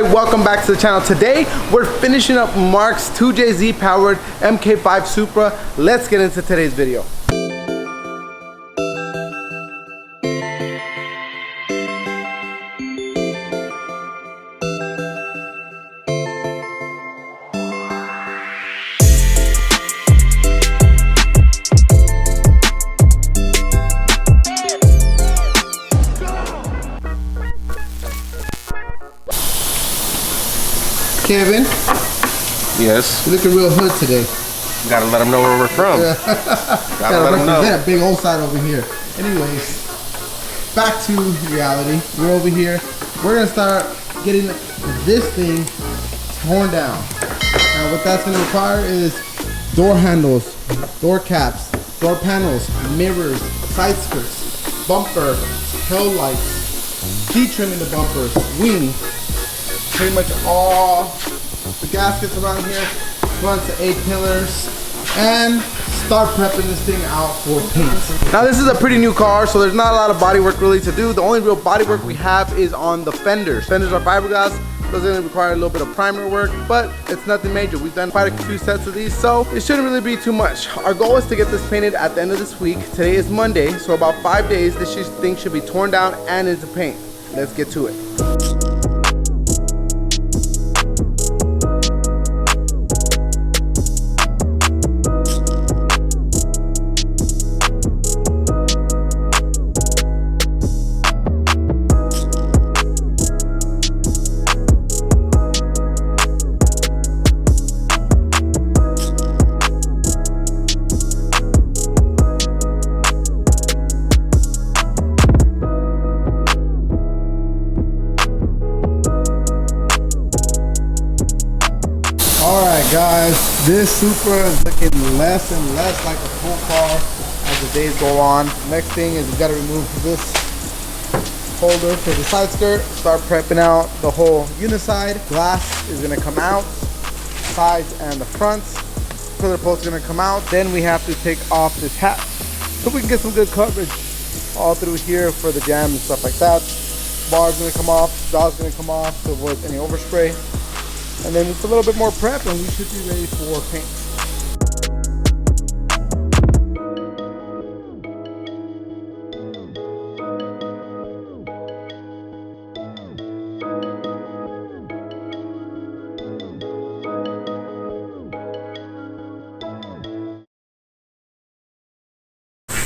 everybody, welcome back to the channel. Today we're finishing up Mark's 2jz powered MK5 Supra. Let's get into today's video. Kevin? Yes? You're looking real hood today. Gotta let them know where we're from. Gotta let them know. That big old side over here. Anyways, back to reality. We're over here. We're gonna start getting this thing torn down. Now what that's gonna require is door handles, door caps, door panels, mirrors, side skirts, bumper, tail lights, de-trimming the bumpers, wing, pretty much all the gaskets around here, front to 8 pillars, and start prepping this thing out for paint. Now this is a pretty new car, so there's not a lot of body work really to do. The only real body work we have is on the fenders. Fenders are fiberglass, so it's gonna require a little bit of primer work, but it's nothing major. We've done quite a few sets of these, so it shouldn't really be too much. Our goal is to get this painted at the end of this week. Today is Monday, so about 5 days, this thing should be torn down and into paint. Let's get to it. Alright guys, this Supra is looking less and less like a full car as the days go on. Next thing is we gotta remove this holder for the side skirt, start prepping out the whole uniside. Glass is gonna come out, sides and the fronts. Pillar post is gonna come out. Then we have to take off this hat so we can get some good coverage all through here for the jam and stuff like that. Bar's gonna come off, dog's gonna come off to avoid any overspray. And then it's a little bit more prep and we should be ready for paint.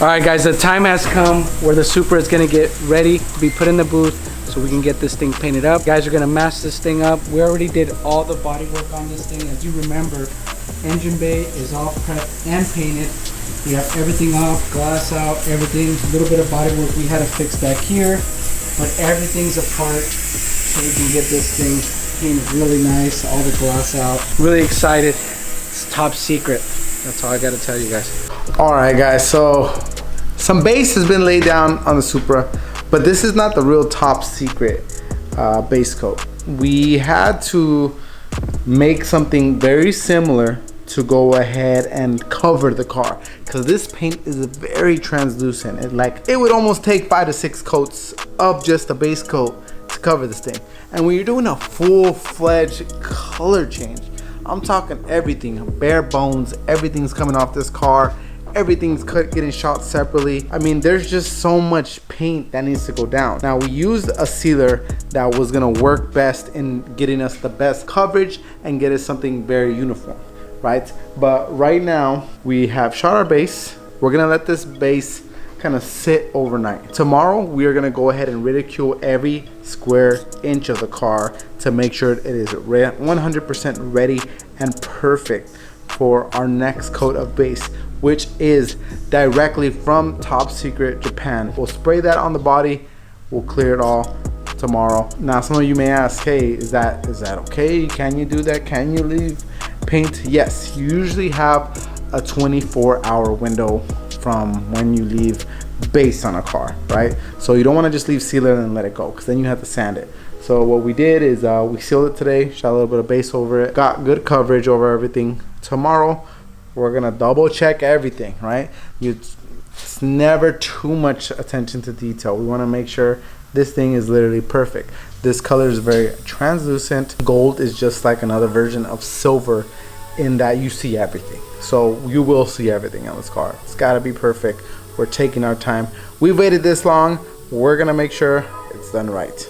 Alright guys, the time has come where the Supra is going to get ready to be put in the booth so we can get this thing painted up. Guys are going to mask this thing up. We already did all the body work on this thing. As you remember, engine bay is all prepped and painted. We have everything off, glass out, everything. A little bit of body work we had to fix back here, but everything's apart so we can get this thing painted really nice, all the glass out. Really excited. It's top secret. That's all I got to tell you guys. Alright guys, so some base has been laid down on the Supra, but this is not the real top secret base coat. We had to make something very similar to go ahead and cover the car because this paint is very translucent. It would almost take 5 to 6 coats of just a base coat to cover this thing. And when you're doing a full-fledged color change, I'm talking everything, bare bones, everything's coming off this car. Everything's getting shot separately. I mean, there's just so much paint that needs to go down. Now, we used a sealer that was gonna work best in getting us the best coverage and get us something very uniform, right? But right now, we have shot our base. We're gonna let this base kind of sit overnight. Tomorrow, we are gonna go ahead and ridicule every square inch of the car to make sure it is 100% ready and perfect for our next coat of base, which is directly from Top Secret Japan. We'll spray that on the body. We'll clear it all tomorrow. Now, some of you may ask, hey, is that okay? Can you do that? Can you leave paint? Yes, you usually have a 24-hour window from when you leave base on a car, right? So you don't want to just leave sealer and let it go, because then you have to sand it. So what we did is we sealed it today, shot a little bit of base over it, got good coverage over everything. Tomorrow, we're gonna double check everything, right? It's never too much attention to detail. We wanna make sure this thing is literally perfect. This color is very translucent. Gold is just like another version of silver in that you see everything. So you will see everything on this car. It's gotta be perfect. We're taking our time. We've waited this long. We're gonna make sure it's done right.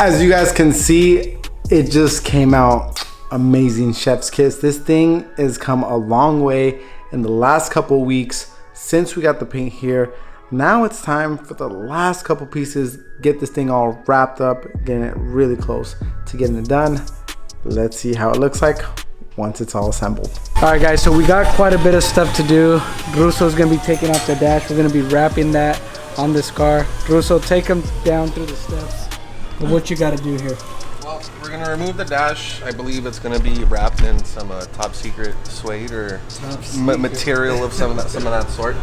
As you guys can see, it just came out amazing, chef's kiss. This thing has come a long way in the last couple weeks since we got the paint here. Now it's time for the last couple pieces, get this thing all wrapped up, getting it really close to getting it done. Let's see how it looks like once it's all assembled. All right guys, so we got quite a bit of stuff to do. Russo's gonna be taking off the dash. We're gonna be wrapping that on this car. Russo, take him down through the steps. What you got to do here? Well, we're gonna remove the dash. I believe it's gonna be wrapped in some top secret suede or material of some of that sort.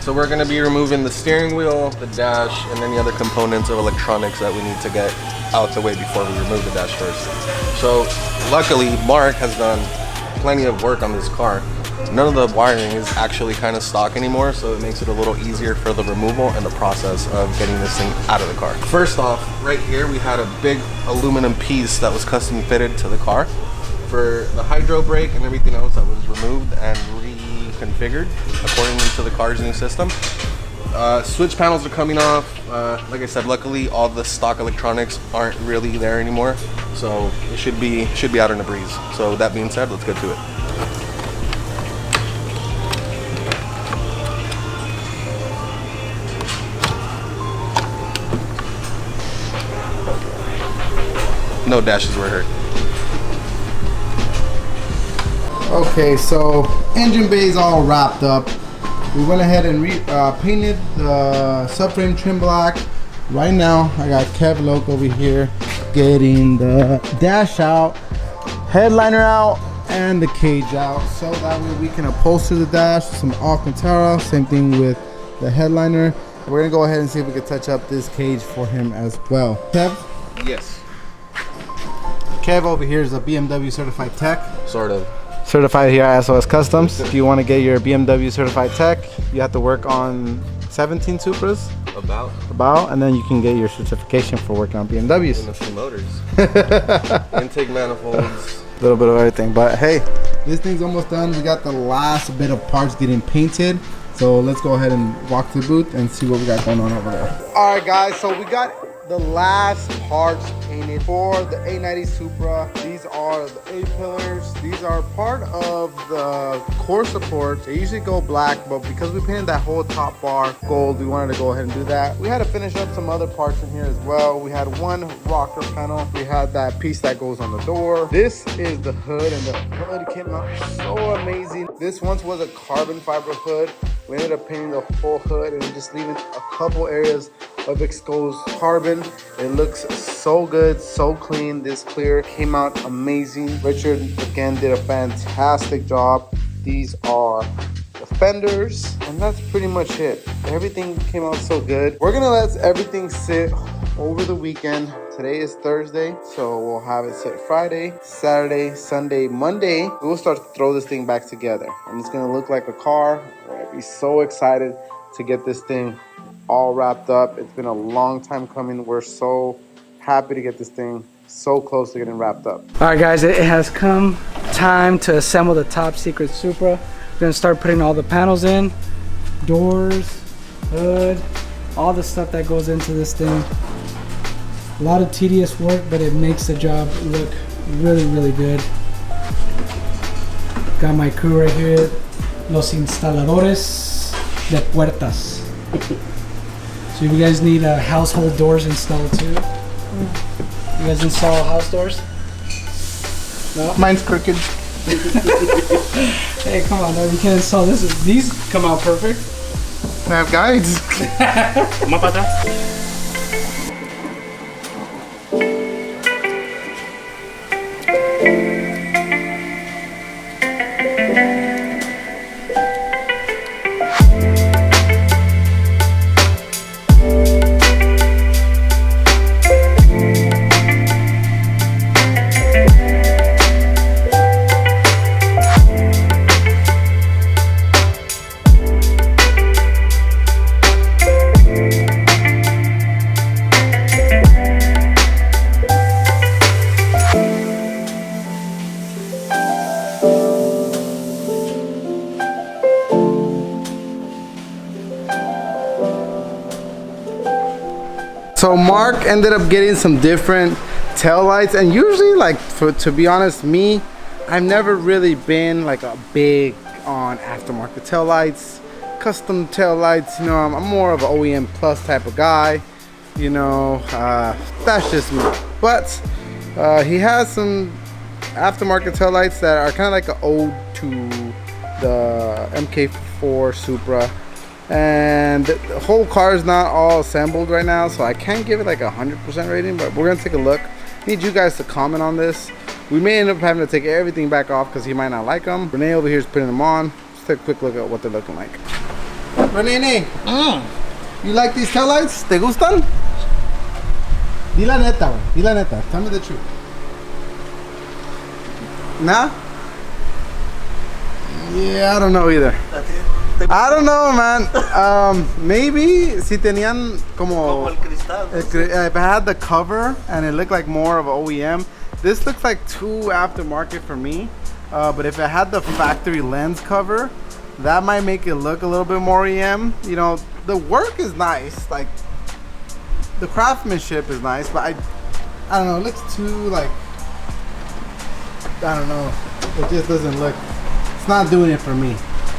So we're gonna be removing the steering wheel, the dash, and any other components of electronics that we need to get out the way before we remove the dash first. So luckily, Mark has done plenty of work on this car. None of the wiring is actually kind of stock anymore, so it makes it a little easier for the removal and the process of getting this thing out of the car. First off, right here we had a big aluminum piece that was custom fitted to the car for the hydro brake and everything else that was removed and reconfigured according to the car's new system. Switch panels are coming off. Like I said, luckily all the stock electronics aren't really there anymore, so it should be out in a breeze. So that being said, let's get to it. No dashes were hurt. Okay, so engine bay is all wrapped up. We went ahead and painted the subframe trim black. Right now, I got Kev Loc over here getting the dash out, headliner out, and the cage out. So that way we can upholster the dash with some Alcantara. Same thing with the headliner. We're gonna go ahead and see if we can touch up this cage for him as well. Kev? Yes. Kev over here is a BMW certified tech. Sort of. Certified here at SOS Customs. If you want to get your BMW certified tech, you have to work on 17 Supras. About, and then you can get your certification for working on BMWs. And a few motors. Intake manifolds. A little bit of everything, but hey, this thing's almost done. We got the last bit of parts getting painted. So let's go ahead and walk to the booth and see what we got going on over there. All right, guys, so we got the last parts painted for the A90 Supra. These are the A-pillars. These are part of the core support. They usually go black, but because we painted that whole top bar gold, we wanted to go ahead and do that. We had to finish up some other parts in here as well. We had one rocker panel. We had that piece that goes on the door. This is the hood, and the hood came out so amazing. This once was a carbon fiber hood. We ended up painting the whole hood and just leaving a couple areas of exposed carbon. It looks so good, so clean. This clear came out amazing. Richard again did a fantastic job. These are the fenders, and that's pretty much it. Everything came out so good. We're gonna let everything sit over the weekend. Today is Thursday, so we'll have it sit Friday, Saturday, Sunday, Monday. We will start to throw this thing back together, and it's gonna look like a car. We're gonna be so excited to get this thing all wrapped up. It's been a long time coming. We're so happy to get this thing so close to getting wrapped up. All right guys, it has come time to assemble the top secret Supra. We're gonna start putting all the panels in, doors, hood, all the stuff that goes into this thing. A lot of tedious work, but it makes the job look really, really good. Got my crew right here, los instaladores de puertas. So if you guys need household doors installed too. You guys install house doors? No? Mine's crooked. Hey, come on, man. You can't install this. These come out perfect. I have guides. So Mark ended up getting some different tail lights, and usually, like, to be honest, me, I've never really been like a big on aftermarket tail lights, custom tail lights. You know, I'm more of an OEM plus type of guy. You know, that's just me. But he has some aftermarket tail lights that are kind of like an ode to the MK4 Supra. And the whole car is not all assembled right now, so I can't give it like a 100% rating, but we're gonna take a look. I need you guys to comment on this. We may end up having to take everything back off because he might not like them. Renee over here is putting them on. Let's take a quick look at what they're looking like. Renee, you like these taillights? ¿Te gustan? Di la neta, güey. Di la neta. Tell me the truth. Nah? Yeah, I don't know either. I don't know, man. Maybe si tenían como el cristal. If I had the cover and it looked like more of an OEM, this looks like too aftermarket for me. But if it had the factory lens cover, that might make it look a little bit more OEM. You know, the work is nice, like the craftsmanship is nice, but I don't know. It looks too like, I don't know. It just doesn't look. It's not doing it for me.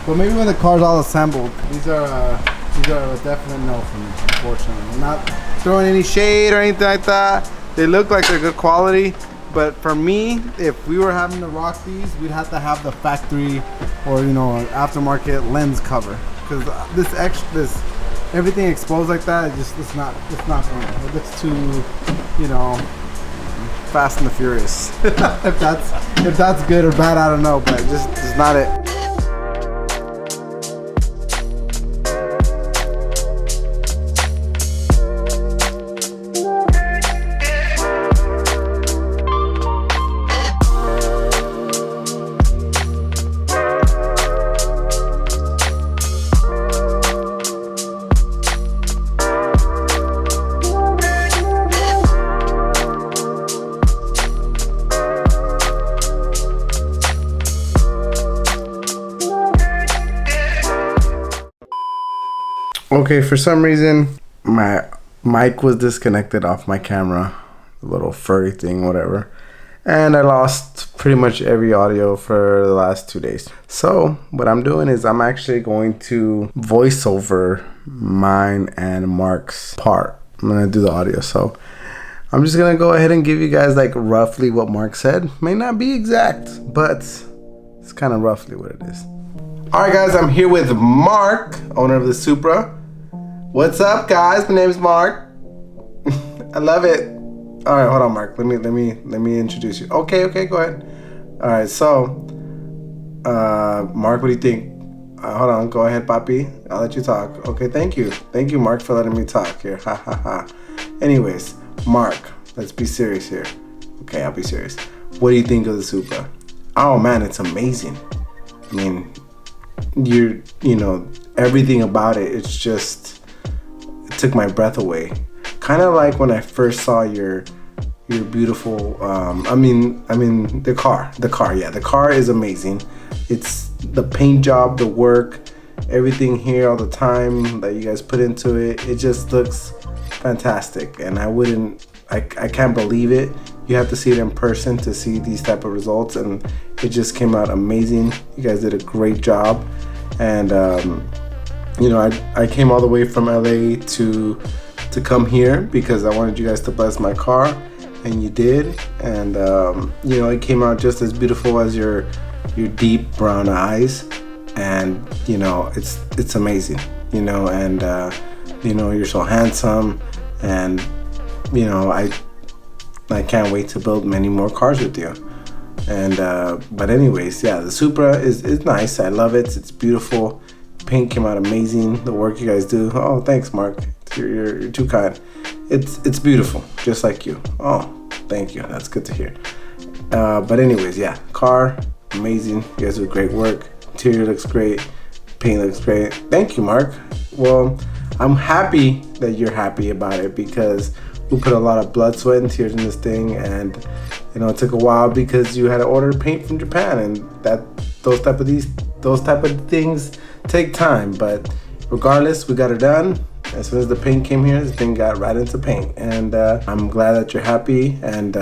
But maybe when the car's all assembled, these are a definite no for me, unfortunately. I'm not throwing any shade or anything like that. They look like they're good quality, but for me, if we were having to rock these, we'd have to have the factory or, you know, aftermarket lens cover, because this everything exposed like that, it's not for me. It looks too, you know, Fast and the Furious. if that's good or bad, I don't know, but it's not it. Okay, for some reason, my mic was disconnected off my camera, the little furry thing, whatever. And I lost pretty much every audio for the last 2 days. So what I'm doing is I'm actually going to voice over mine and Mark's part. I'm gonna do the audio. So I'm just gonna go ahead and give you guys like roughly what Mark said. May not be exact, but it's kind of roughly what it is. All right, guys, I'm here with Mark, owner of the Supra. What's up, guys? My name is Mark. I love it. All right, hold on, Mark. Let me introduce you. Okay, go ahead. All right, so, Mark, what do you think? Hold on, go ahead, Papi. I'll let you talk. Okay, thank you, Mark, for letting me talk here. Ha ha ha. Anyways, Mark, let's be serious here. Okay, I'll be serious. What do you think of the Supra? Oh man, it's amazing. I mean, you know, everything about it. It's just. It took my breath away. Kind of like when I first saw your beautiful, I mean the car, yeah, the car is amazing. It's the paint job, the work, everything here, all the time that you guys put into it. It just looks fantastic, and I can't believe it. You have to see it in person to see these type of results, and it just came out amazing. You guys did a great job, and you know, I came all the way from LA to come here because I wanted you guys to bless my car, and you did. And you know, it came out just as beautiful as your deep brown eyes, and you know, it's amazing. You know, and you know, you're so handsome, and you know, I can't wait to build many more cars with you. And but anyways, yeah, the Supra is nice. I love it. It's beautiful. Paint came out amazing. The work you guys do. Oh, thanks, Mark. You're too kind. It's beautiful, just like you. Oh, thank you. That's good to hear. But anyways, yeah, car amazing. You guys do great work. Interior looks great. Paint looks great. Thank you, Mark. Well, I'm happy that you're happy about it because we put a lot of blood, sweat, and tears in this thing, and you know, it took a while because you had to order paint from Japan, and those type of things take time. But regardless, we got it done. As soon as the paint came here, this thing got right into paint. And I'm glad that you're happy. And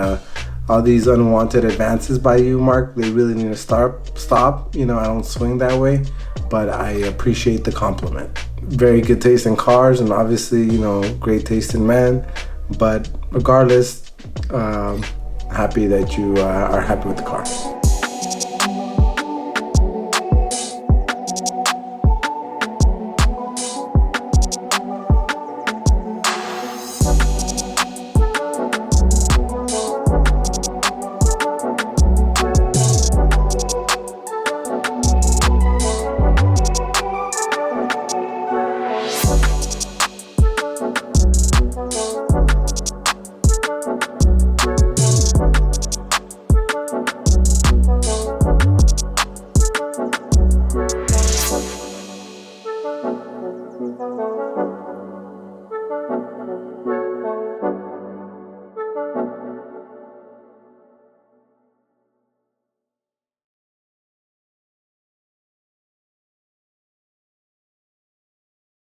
all these unwanted advances by you, Mark, they really need to stop. You know, I don't swing that way, but I appreciate the compliment. Very good taste in cars, and obviously, you know, great taste in men. But regardless, happy that you are happy with the car.